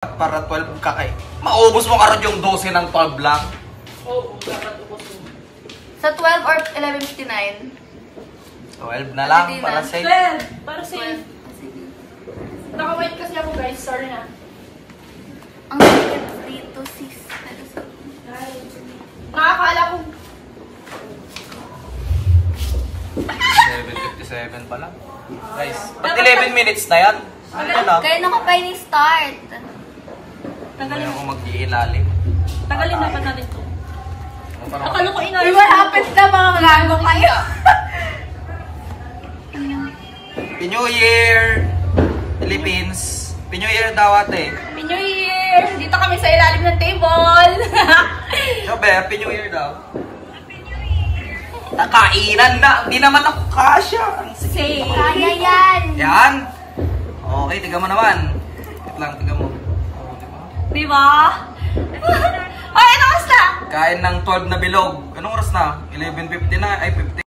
Para 12 ka kay. Maubos mo karon yung 12 ng 12 lang. Oo, dapat ubos mo. Sa 12 or 11:59? 12 na lang Hindi para na. safe. 12! Para safe. 12. Sige. Naka-wait kasi ako guys, sorry na. Ang sakit dito, sis. Nakakala ko. 7:57 pa lang. Guys, ba't 11 minutes na yan? Ano na? Kaya naka pa ni-start. Hindi ako mag-iilalim. Tagalin dapat natin to. Parang- Akala ko inalis. Uy, what happens na mga gago kayo? Happy New Year! Philippines! Happy New Year daw ate. Happy New Year! Dito kami sa ilalim ng table. Sabi, Happy New Year daw. Nakainan na! Hindi naman ako kasya! Safe. Kaya yan. Yan! Okay, tiga mo naman. Wait lang, tiga mo. Oh, diba? Diba? Ay, ano oras na? Kain ng 12 na bilog. Anong oras na? 11:50 na? Ay, 50.